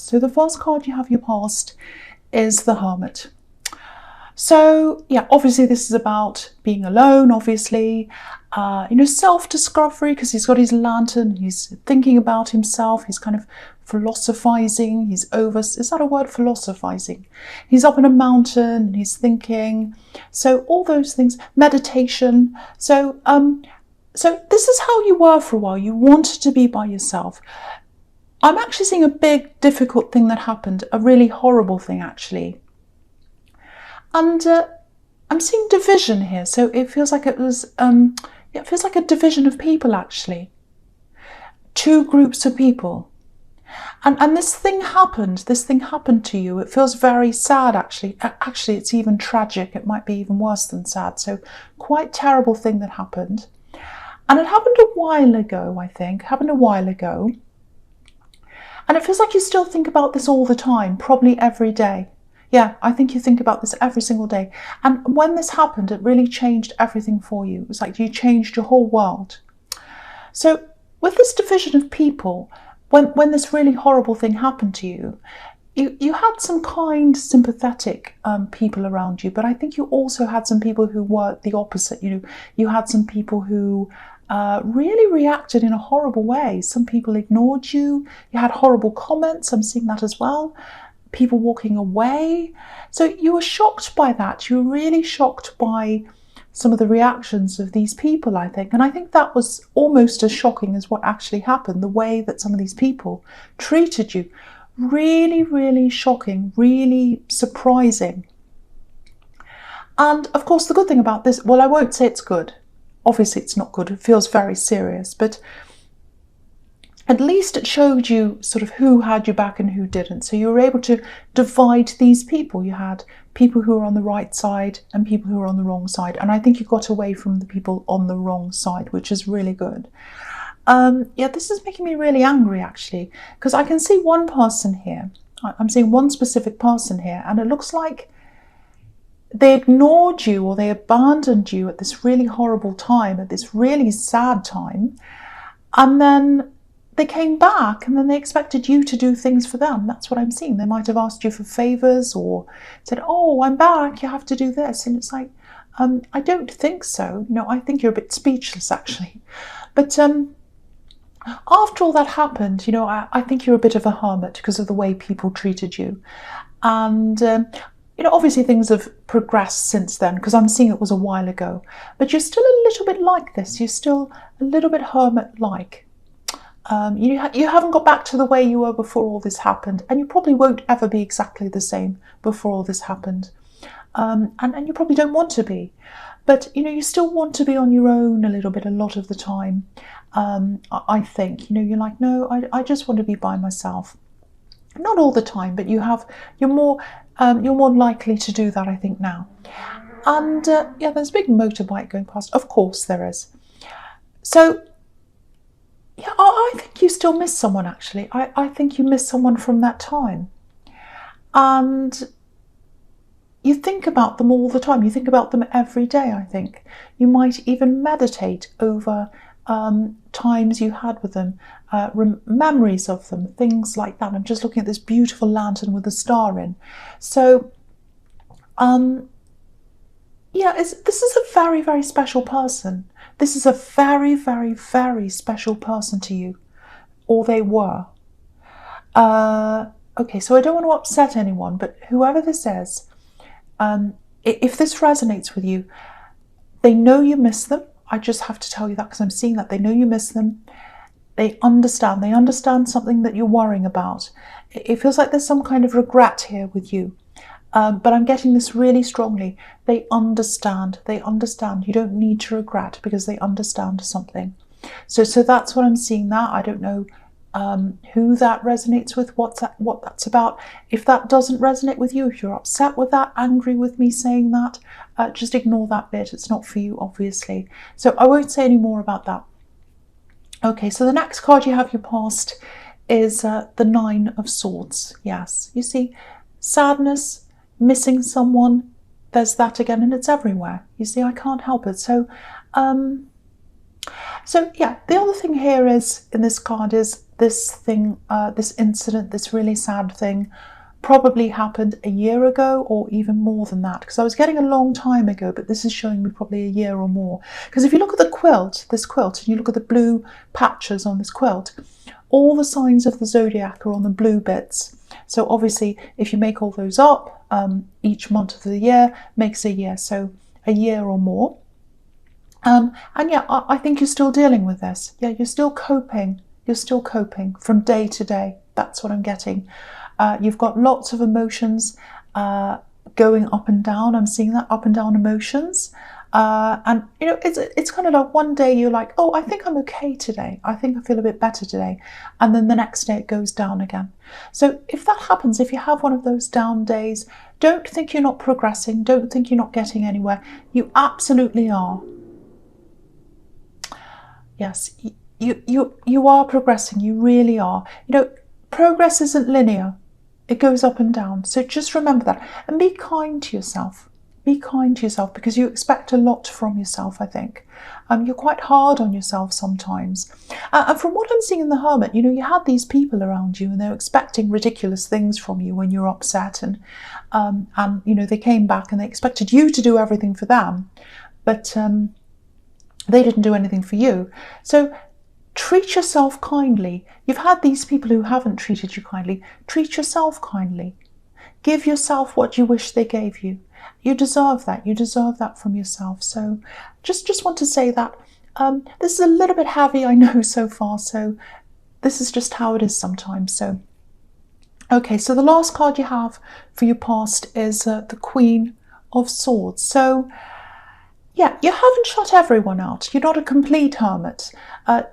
past. So the first card you have your past is the Hermit. So yeah, obviously this is about being alone, obviously, self-discovery, because he's got his lantern, he's thinking about himself, he's kind of philosophizing, is that a word, philosophizing? He's up in a mountain, he's thinking, so all those things, meditation. So this is how you were for a while, you wanted to be by yourself. I'm actually seeing a big, difficult thing that happened, a really horrible thing actually. And I'm seeing division here, so it feels like it feels like a division of people actually. Two groups of people. And this thing happened to you. It feels very sad actually. Actually, it's even tragic. It might be even worse than sad. So quite terrible thing that happened. And it happened a while ago, I think. It happened a while ago. And it feels like you still think about this all the time, probably every day. Yeah, I think you think about this every single day. And when this happened, it really changed everything for you. It was like you changed your whole world. So with this division of people, when this really horrible thing happened to you, you had some kind, sympathetic people around you, but I think you also had some people who were the opposite. You had some people who really reacted in a horrible way. Some people ignored you. You had horrible comments. I'm seeing that as well. People walking away. So you were shocked by that. You were really shocked by some of the reactions of these people, I think. And I think that was almost as shocking as what actually happened, the way that some of these people treated you. Really, really shocking, really surprising. And of course, the good thing about this, well, I won't say it's good. Obviously, it's not good. It feels very serious, but at least it showed you sort of who had your back and who didn't. So you were able to divide these people. You had people who were on the right side and people who were on the wrong side. And I think you got away from the people on the wrong side, which is really good. Yeah, this is making me really angry, actually, because I can see one person here. I'm seeing one specific person here, and it looks like they ignored you or they abandoned you at this really horrible time, at this really sad time. And then they came back and then they expected you to do things for them. That's what I'm seeing. They might have asked you for favors or said, oh, I'm back, you have to do this. And it's like, I don't think so. No, I think you're a bit speechless, actually. But after all that happened, I think you're a bit of a hermit because of the way people treated you. And, obviously things have progressed since then because I'm seeing it was a while ago. But you're still a little bit like this. You're still a little bit hermit-like. You haven't got back to the way you were before all this happened, and you probably won't ever be exactly the same before all this happened. And you probably don't want to be. But, you still want to be on your own a little bit, a lot of the time. I think, you're like, no, I just want to be by myself. Not all the time, but you're more likely to do that, I think, now. And yeah, there's a big motorbike going past. Of course there is. So, yeah, I think you still miss someone, actually. I think you miss someone from that time. And you think about them all the time. You think about them every day, I think. You might even meditate over times you had with them, memories of them, things like that. I'm just looking at this beautiful lantern with a star in. So, yeah, this is a very, very special person. This is a very, very, very special person to you, or they were. Okay, so I don't want to upset anyone, but whoever this is, if this resonates with you, they know you miss them. I just have to tell you that because I'm seeing that. They know you miss them. They understand something that you're worrying about. It feels like there's some kind of regret here with you. But I'm getting this really strongly. They understand. You don't need to regret because they understand something. So that's what I'm seeing that. I don't know who that resonates with, what that's about. If that doesn't resonate with you, if you're upset with that, angry with me saying that, just ignore that bit. It's not for you, obviously. So I won't say any more about that. Okay, so the next card you have your past is the Nine of Swords. Yes, you see, sadness, missing someone, there's that again, and it's everywhere. You see, I can't help it. So yeah, the other thing here is, in this card, is this thing, this incident, this really sad thing, probably happened a year ago or even more than that, because I was getting a long time ago, but this is showing me probably a year or more. Because if you look at the quilt, this quilt, and you look at the blue patches on this quilt, all the signs of the zodiac are on the blue bits. So obviously, if you make all those up, each month of the year makes a year, so a year or more. And yeah, I think you're still dealing with this. Yeah, you're still coping. You're still coping from day to day. That's what I'm getting. You've got lots of emotions going up and down. I'm seeing that up and down emotions. And you know, it's kind of like one day you're like, oh, I think I'm okay today. I think I feel a bit better today. And then the next day it goes down again. So if that happens, if you have one of those down days, don't think you're not progressing. Don't think you're not getting anywhere. You absolutely are. Yes, you are progressing. You really are. You know, progress isn't linear. It goes up and down. So just remember that. And be kind to yourself. Be kind to yourself, because you expect a lot from yourself, I think. You're quite hard on yourself sometimes. And from what I'm seeing in the Hermit, you know, you had these people around you and they're expecting ridiculous things from you when you're upset. And you know, they came back and they expected you to do everything for them. But they didn't do anything for you. So treat yourself kindly. You've had these people who haven't treated you kindly. Treat yourself kindly. Give yourself what you wish they gave you. You deserve that. You deserve that from yourself. So just want to say that this is a little bit heavy, I know, so far. So this is just how it is sometimes. So, okay, so the last card you have for your past is the Queen of Swords. So, yeah, you haven't shut everyone out. You're not a complete hermit,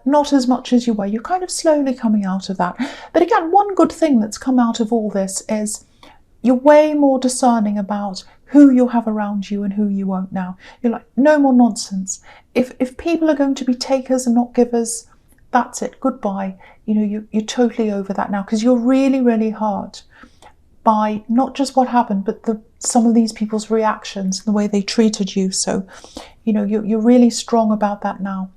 not as much as you were. You're kind of slowly coming out of that. But again, one good thing that's come out of all this is you're way more discerning about who you'll have around you and who you won't now. You're like, no more nonsense. If people are going to be takers and not givers, that's it. Goodbye. You know, you're totally over that now, because you're really, really hurt by not just what happened, but some of these people's reactions and the way they treated you. So, you know, you're really strong about that now.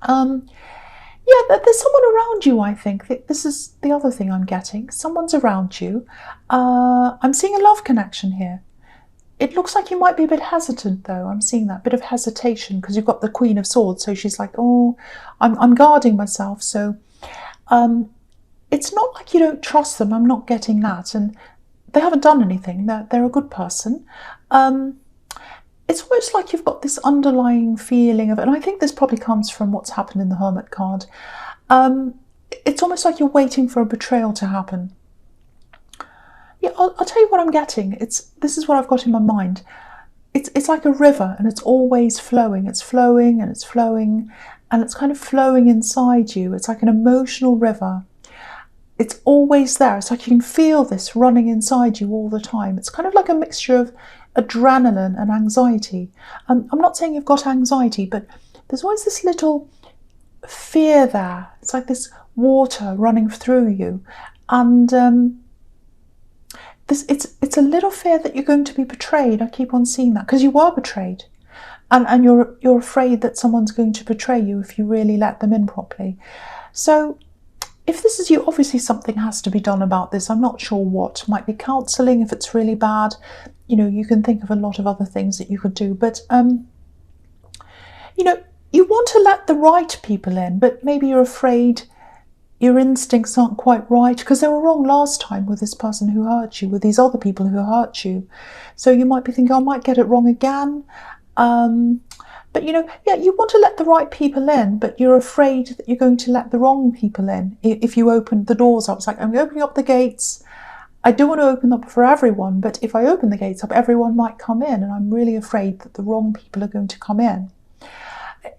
Yeah, there's someone around you, I think. This is the other thing I'm getting. Someone's around you. I'm seeing a love connection here. It looks like you might be a bit hesitant, though. I'm seeing that bit of hesitation because you've got the Queen of Swords. So she's like, oh, I'm guarding myself. So it's not like you don't trust them. I'm not getting that. And they haven't done anything. They're a good person. It's almost like you've got this underlying feeling of it. And I think this probably comes from what's happened in the Hermit card. It's almost like you're waiting for a betrayal to happen. Yeah, I'll tell you what I'm getting. This is what I've got in my mind. It's like a river, and it's always flowing. It's flowing and it's flowing, and it's kind of flowing inside you. It's like an emotional river. It's always there. It's like you can feel this running inside you all the time. It's kind of like a mixture of adrenaline and anxiety. I'm not saying you've got anxiety, but there's always this little fear there. It's like this water running through you, and it's a little fear that you're going to be betrayed. I keep on seeing that because you were betrayed, and you're afraid that someone's going to betray you if you really let them in properly. So if this is you, obviously something has to be done about this. I'm not sure what. Might be counselling if it's really bad. You know, you can think of a lot of other things that you could do. But, you know, you want to let the right people in, but maybe you're afraid your instincts aren't quite right because they were wrong last time with this person who hurt you, with these other people who hurt you. So you might be thinking, I might get it wrong again. But, you know, yeah, you want to let the right people in, but you're afraid that you're going to let the wrong people in if you open the doors up. It's like, I'm opening up the gates. I do want to open up for everyone, but if I open the gates up, everyone might come in, and I'm really afraid that the wrong people are going to come in.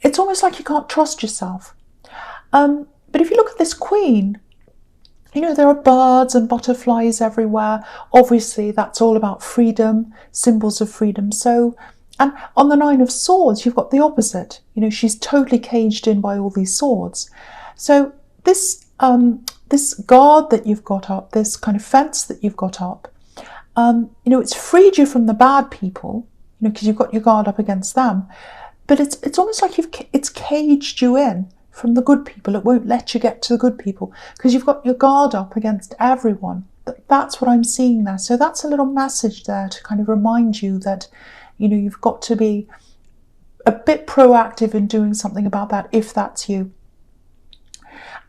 It's almost like you can't trust yourself. But if you look at this Queen, you know, there are birds and butterflies everywhere. Obviously, that's all about freedom, symbols of freedom. So, and on the Nine of Swords, you've got the opposite. You know, she's totally caged in by all these swords. So this guard that you've got up, this kind of fence that you've got up, you know, it's freed you from the bad people, you know, because you've got your guard up against them. But it's almost like it's caged you in from the good people. It won't let you get to the good people because you've got your guard up against everyone. That's what I'm seeing there. So that's a little message there to kind of remind you that, you know, you've got to be a bit proactive in doing something about that if that's you.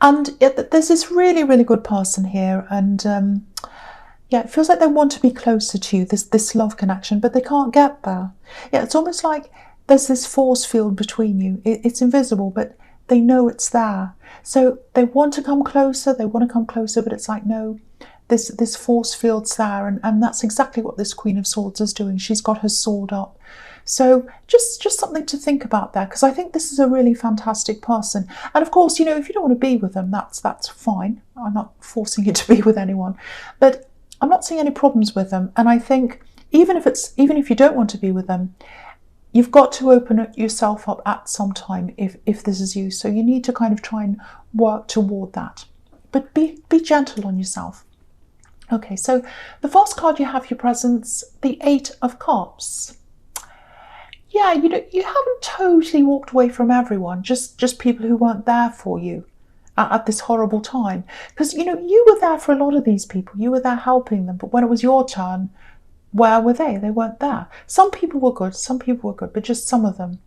And there's this really, really good person here, and yeah, it feels like they want to be closer to you, this love connection, but they can't get there. Yeah, it's almost like there's this force field between you. It's invisible, but they know it's there. So they want to come closer, but it's like, no, this force field's there, and that's exactly what this Queen of Swords is doing. She's got her sword up. So just something to think about there, because I think this is a really fantastic person. And of course, you know, if you don't want to be with them, that's fine. I'm not forcing you to be with anyone, but I'm not seeing any problems with them. And I think even if you don't want to be with them, you've got to open yourself up at some time if this is you. So you need to kind of try and work toward that. But be gentle on yourself. Okay, so the first card you have, your presence, the 8 of Cups. Yeah, you know, you haven't totally walked away from everyone, just people who weren't there for you at this horrible time. Because, you know, you were there for a lot of these people. You were there helping them. But when it was your turn, where were they? They weren't there. Some people were good, but just some of them.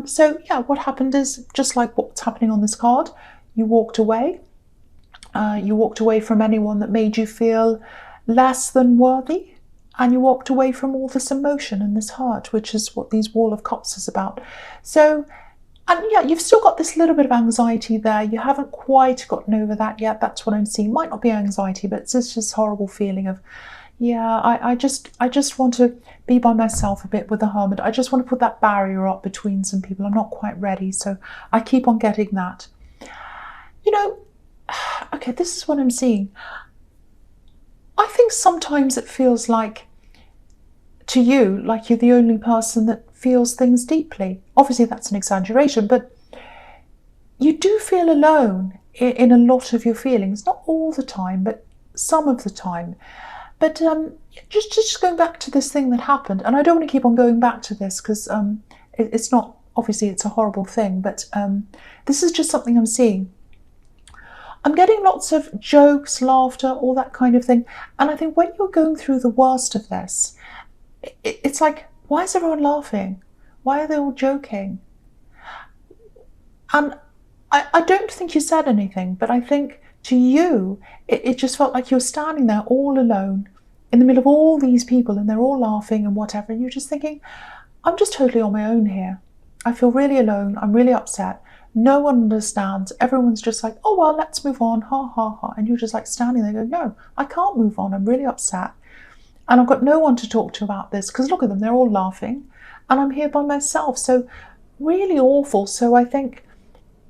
So, yeah, what happened is, just like what's happening on this card, you walked away. You walked away from anyone that made you feel less than worthy. And you walked away from all this emotion and this hurt, which is what these Wall of Cups is about. So, and yeah, you've still got this little bit of anxiety there. You haven't quite gotten over that yet. That's what I'm seeing. Might not be anxiety, but it's just this horrible feeling of, yeah, I just want to be by myself a bit with the Hermit. I just want to put that barrier up between some people. I'm not quite ready, so I keep on getting that. You know, okay, this is what I'm seeing. I think sometimes it feels like, to you, like you're the only person that feels things deeply. Obviously, that's an exaggeration, but you do feel alone in a lot of your feelings. Not all the time, but some of the time. But just going back to this thing that happened, and I don't want to keep on going back to this because it's not, obviously it's a horrible thing, but this is just something I'm seeing. I'm getting lots of jokes, laughter, all that kind of thing. And I think when you're going through the worst of this, it's like, why is everyone laughing? Why are they all joking? And I don't think you said anything, but I think to you, it just felt like you're standing there all alone in the middle of all these people and they're all laughing and whatever. And you're just thinking, I'm just totally on my own here. I feel really alone. I'm really upset. No one understands. Everyone's just like, oh, well, let's move on. Ha, ha, ha. And you're just like standing there going, no, I can't move on. I'm really upset. And I've got no one to talk to about this because look at them. They're all laughing. And I'm here by myself. So really awful. So I think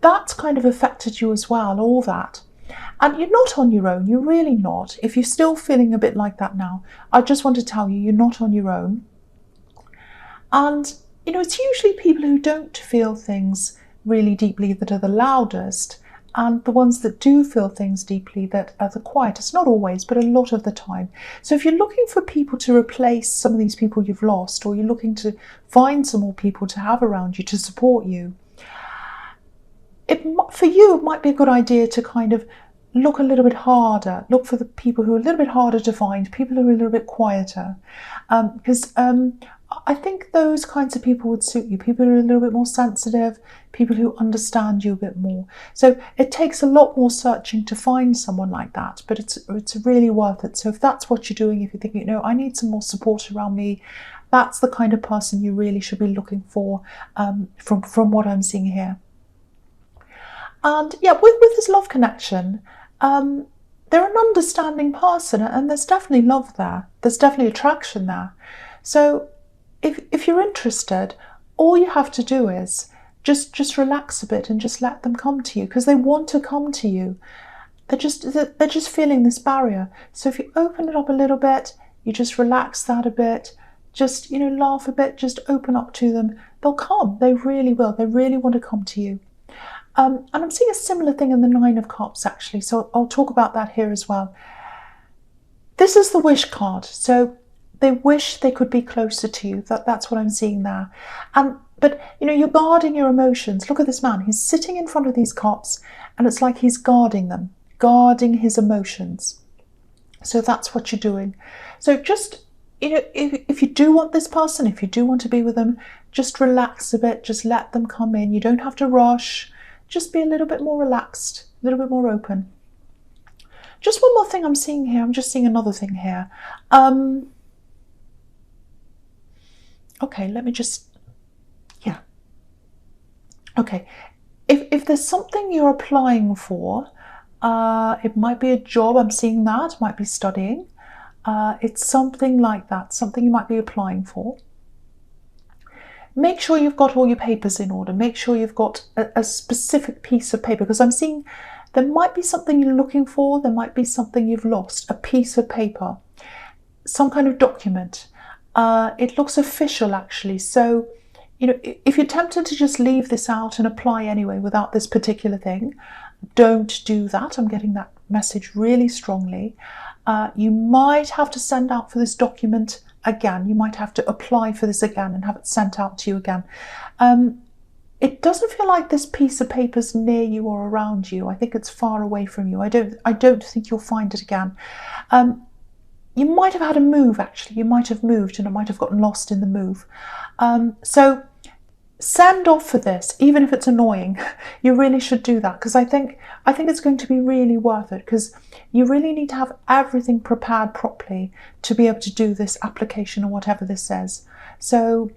that's kind of affected you as well, all that. And you're not on your own. You're really not. If you're still feeling a bit like that now, I just want to tell you, you're not on your own. And, you know, it's usually people who don't feel things really deeply that are the loudest, and the ones that do feel things deeply that are the quietest. Not always, but a lot of the time. So if you're looking for people to replace some of these people you've lost, or you're looking to find some more people to have around you to support you, for you it might be a good idea to kind of look a little bit harder, look for the people who are a little bit harder to find, people who are a little bit quieter, because I think those kinds of people would suit you. People who are a little bit more sensitive, people who understand you a bit more. So it takes a lot more searching to find someone like that, but it's really worth it. So if that's what you're doing, if you're thinking, you know, I need some more support around me, that's the kind of person you really should be looking for, from what I'm seeing here. And yeah, with this love connection, they're an understanding person, and there's definitely love there. There's definitely attraction there. So if you're interested, all you have to do is just relax a bit and just let them come to you, because they want to come to you. They're just feeling this barrier. So if you open it up a little bit, you just relax that a bit, just, you know, laugh a bit, just open up to them. They'll come. They really will. They really want to come to you. And I'm seeing a similar thing in the 9 of Cups, actually. So I'll talk about that here as well. This is the wish card. So they wish they could be closer to you. That's what I'm seeing there. And But, you're guarding your emotions. Look at this man. He's sitting in front of these cops, and it's like he's guarding them, guarding his emotions. So that's what you're doing. So just, if you do want this person, if you do want to be with them, just relax a bit. Just let them come in. You don't have to rush. Just be a little bit more relaxed, a little bit more open. Just one more thing I'm seeing here. I'm just seeing another thing here. Okay, let me just, yeah. Okay, if there's something you're applying for, it might be a job, I'm seeing that, might be studying. It's something like that, something you might be applying for. Make sure you've got all your papers in order. Make sure you've got a specific piece of paper, because I'm seeing there might be something you're looking for, there might be something you've lost, a piece of paper, some kind of document. It looks official, actually. So, if you're tempted to just leave this out and apply anyway without this particular thing, don't do that. I'm getting that message really strongly. You might have to send out for this document again. You might have to apply for this again and have it sent out to you again. It doesn't feel like this piece of paper's near you or around you. I think it's far away from you. I don't think you'll find it again. You might have had a move, actually. You might have moved and it might have gotten lost in the move. So send off for this, even if it's annoying. You really should do that, because I think it's going to be really worth it, because you really need to have everything prepared properly to be able to do this application or whatever this says. So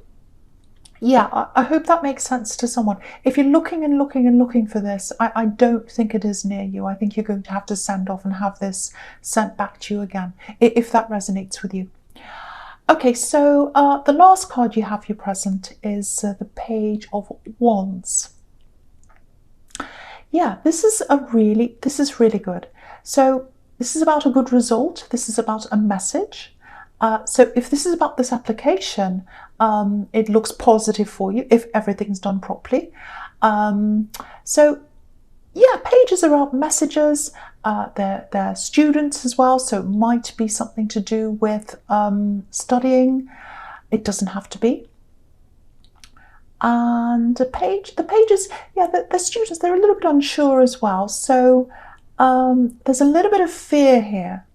yeah, I hope that makes sense to someone. If you're looking and looking and looking for this, I don't think it is near you. I think you're going to have to send off and have this sent back to you again, if that resonates with you. Okay, so the last card you have for your present is the Page of Wands. Yeah, this is really good. So this is about a good result. This is about a message. So if this is about this application, it looks positive for you if everything's done properly. So yeah, pages are about messages. They're students as well, so it might be something to do with studying. It doesn't have to be. And the pages, yeah, the students, they're a little bit unsure as well. So there's a little bit of fear here.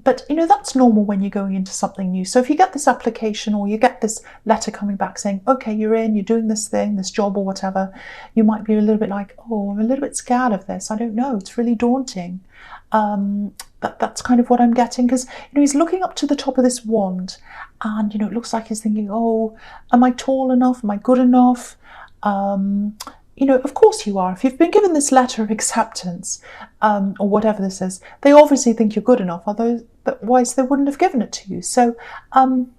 But that's normal when you're going into something new. So if you get this application or you get this letter coming back saying, okay, you're in, you're doing this thing, this job or whatever, you might be a little bit like, oh, I'm a little bit scared of this. I don't know. It's really daunting. That's kind of what I'm getting, because he's looking up to the top of this wand, and it looks like he's thinking, oh, am I tall enough? Am I good enough? Of course you are. If you've been given this letter of acceptance, or whatever this is, they obviously think you're good enough, otherwise they wouldn't have given it to you. So, and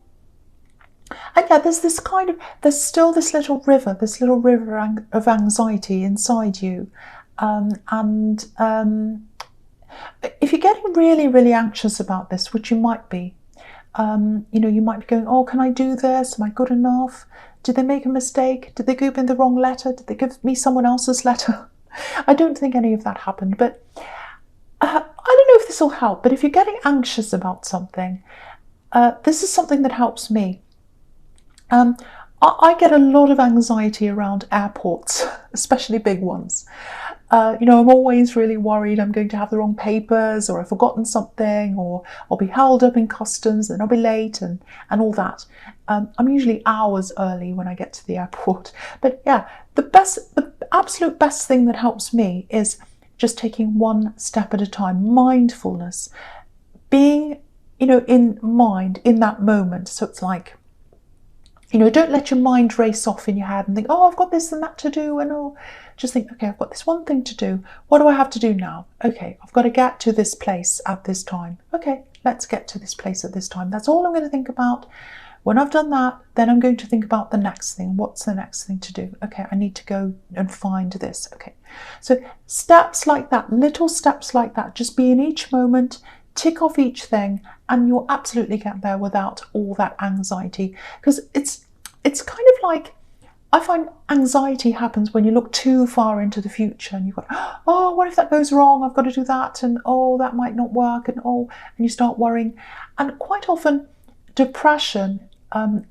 yeah, there's still this little river of anxiety inside you. If you're getting really, really anxious about this, which you might be, you might be going, oh, can I do this? Am I good enough? Did they make a mistake? Did they give me the wrong letter? Did they give me someone else's letter? I don't think any of that happened, but I don't know if this will help, but if you're getting anxious about something, this is something that helps me. I get a lot of anxiety around airports, especially big ones. I'm always really worried I'm going to have the wrong papers, or I've forgotten something, or I'll be held up in customs and I'll be late and all that. I'm usually hours early when I get to the airport. But yeah, the absolute best thing that helps me is just taking one step at a time. Mindfulness, being, in mind in that moment. So it's like, don't let your mind race off in your head and think, oh, I've got this and that to do, and oh, just think, okay, I've got this one thing to do. What do I have to do now? Okay, I've got to get to this place at this time. Okay, let's get to this place at this time. That's all I'm going to think about. When I've done that, then I'm going to think about the next thing. What's the next thing to do? Okay, I need to go and find this. Okay, so steps like that, little steps like that, just be in each moment, tick off each thing, and you'll absolutely get there without all that anxiety. Because it's kind of like, I find anxiety happens when you look too far into the future and you've got, oh, what if that goes wrong? I've got to do that, and oh, that might not work, and you start worrying. And quite often, depression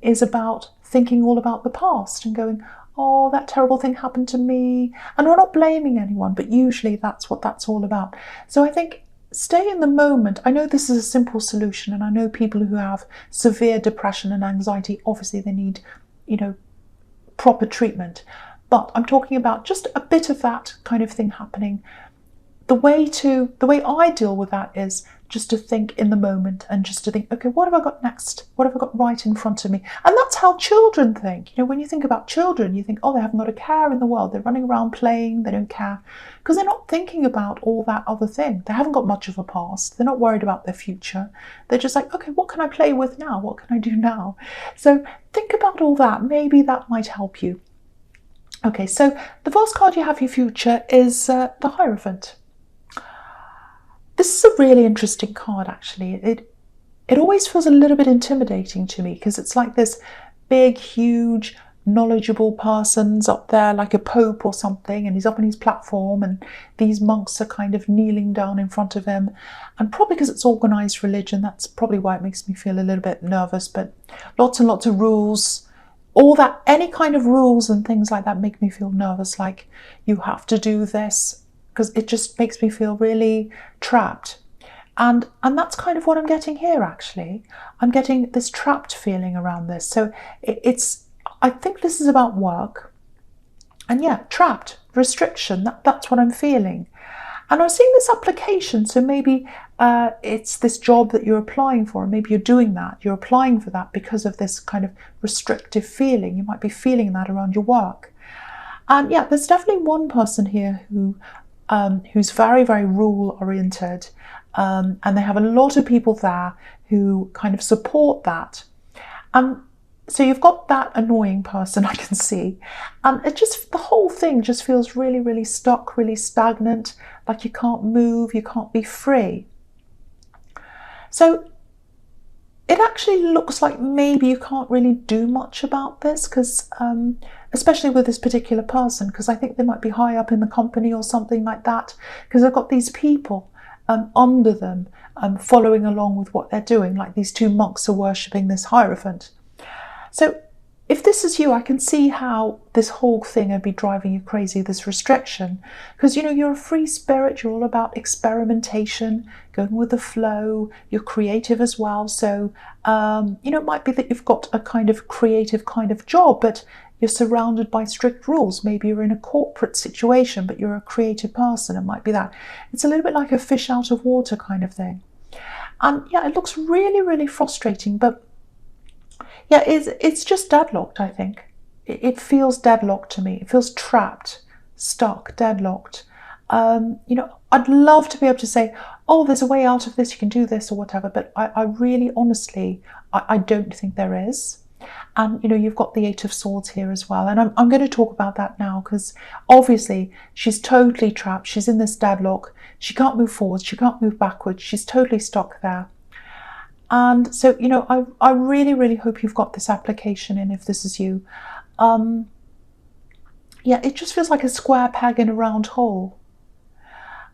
is about thinking all about the past and going, oh, that terrible thing happened to me. And we're not blaming anyone, but usually that's what that's all about. So I think stay in the moment. I know this is a simple solution, and I know people who have severe depression and anxiety, obviously they need, proper treatment. But I'm talking about just a bit of that kind of thing happening. The way I deal with that is just to think in the moment and just to think, okay, what have I got next? What have I got right in front of me? And that's how children think. When you think about children, you think, oh, they haven't got a care in the world. They're running around playing, they don't care. Because they're not thinking about all that other thing. They haven't got much of a past. They're not worried about their future. They're just like, okay, what can I play with now? What can I do now? So think about all that. Maybe that might help you. Okay, so the first card you have for your future is the Hierophant. This is a really interesting card, actually. It always feels a little bit intimidating to me because it's like this big, huge, knowledgeable person's up there like a pope or something, and he's up on his platform and these monks are kind of kneeling down in front of him. And probably because it's organised religion, that's probably why it makes me feel a little bit nervous, but lots and lots of rules. All that, any kind of rules and things like that make me feel nervous, like you have to do this, because it just makes me feel really trapped. And that's kind of what I'm getting here, actually. I'm getting this trapped feeling around this. So I think this is about work. And yeah, trapped, restriction, that's what I'm feeling. And I'm seeing this application, so maybe it's this job that you're applying for, and maybe you're doing that. You're applying for that because of this kind of restrictive feeling. You might be feeling that around your work. And yeah, there's definitely one person here who's very, very rule-oriented, and they have a lot of people there who kind of support that. So you've got that annoying person, I can see, and the whole thing just feels really, really stuck, really stagnant, like you can't move, you can't be free. So it actually looks like maybe you can't really do much about this, because especially with this particular person, because I think they might be high up in the company or something like that, because they've got these people under them following along with what they're doing, like these two monks are worshipping this Hierophant. So if this is you, I can see how this whole thing would be driving you crazy, this restriction, because you're a free spirit, you're all about experimentation, going with the flow, you're creative as well. So it might be that you've got a kind of creative kind of job, but you're surrounded by strict rules. Maybe you're in a corporate situation, but you're a creative person. It might be that. It's a little bit like a fish out of water kind of thing. And yeah, it looks really, really frustrating, but yeah, it's just deadlocked, I think. It feels deadlocked to me. It feels trapped, stuck, deadlocked. I'd love to be able to say, oh, there's a way out of this, you can do this or whatever, but I really, honestly, I don't think there is. And, you've got the Eight of Swords here as well. And I'm going to talk about that now, because obviously she's totally trapped. She's in this deadlock. She can't move forwards. She can't move backwards. She's totally stuck there. And so, I really, really hope you've got this application in if this is you. Yeah, it just feels like a square peg in a round hole.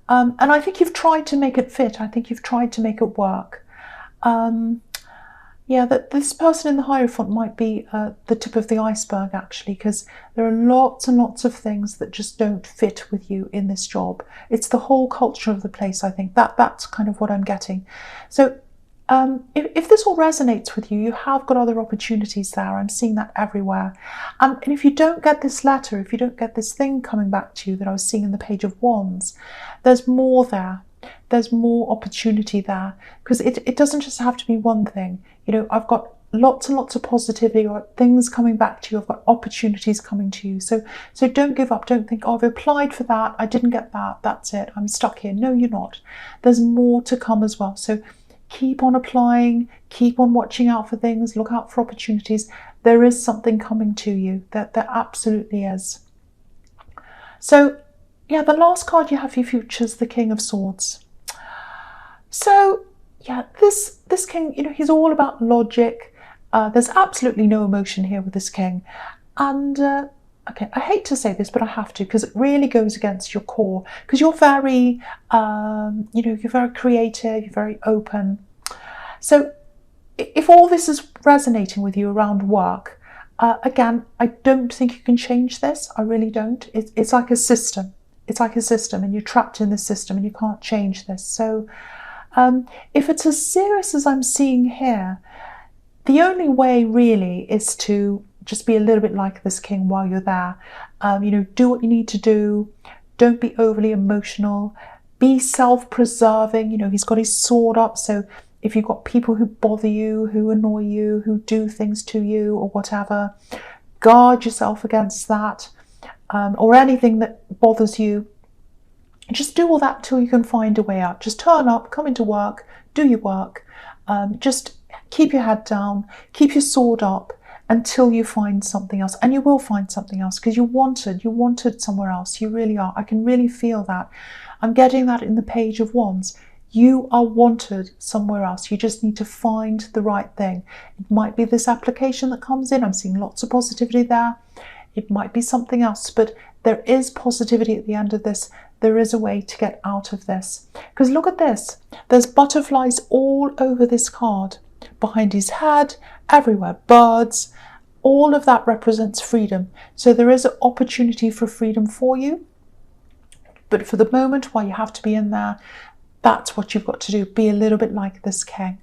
And I think you've tried to make it fit. I think you've tried to make it work. Yeah, that this person in the Hierophant might be the tip of the iceberg, actually, because there are lots and lots of things that just don't fit with you in this job. It's the whole culture of the place, I think. That's kind of what I'm getting. So if this all resonates with you, you have got other opportunities there. I'm seeing that everywhere. And if you don't get this letter, if you don't get this thing coming back to you that I was seeing in the Page of Wands, there's more there. There's more opportunity there, because it doesn't just have to be one thing. I've got lots and lots of positivity, or things coming back to you. I've got opportunities coming to you. So don't give up. Don't think, oh, I've applied for that, I didn't get that, that's it, I'm stuck here. No, you're not. There's more to come as well. So keep on applying, keep on watching out for things, look out for opportunities. There is something coming to you. There absolutely is. So yeah, the last card you have for your future is the King of Swords. So yeah, this king, he's all about logic. There's absolutely no emotion here with this king. And okay, I hate to say this, but I have to, because it really goes against your core, because you're very, you're very creative, you're very open. So if all this is resonating with you around work, again, I don't think you can change this. I really don't. It's like a system. It's like a system, and you're trapped in the system, and you can't change this. So if it's as serious as I'm seeing here, the only way really is to just be a little bit like this king while you're there. Do what you need to do. Don't be overly emotional. Be self-preserving. He's got his sword up, so if you've got people who bother you, who annoy you, who do things to you or whatever, guard yourself against that, or anything that bothers you. Just do all that until you can find a way out. Just turn up, come into work, do your work. Just keep your head down, keep your sword up until you find something else. And you will find something else, because you're wanted somewhere else. You really are. I can really feel that. I'm getting that in the Page of Wands. You are wanted somewhere else. You just need to find the right thing. It might be this application that comes in. I'm seeing lots of positivity there. It might be something else, but there is positivity at the end of this. There is a way to get out of this. Because look at this. There's butterflies all over this card. Behind his head, everywhere, birds. All of that represents freedom. So there is an opportunity for freedom for you. But for the moment, while you have to be in there, that's what you've got to do. Be a little bit like this king.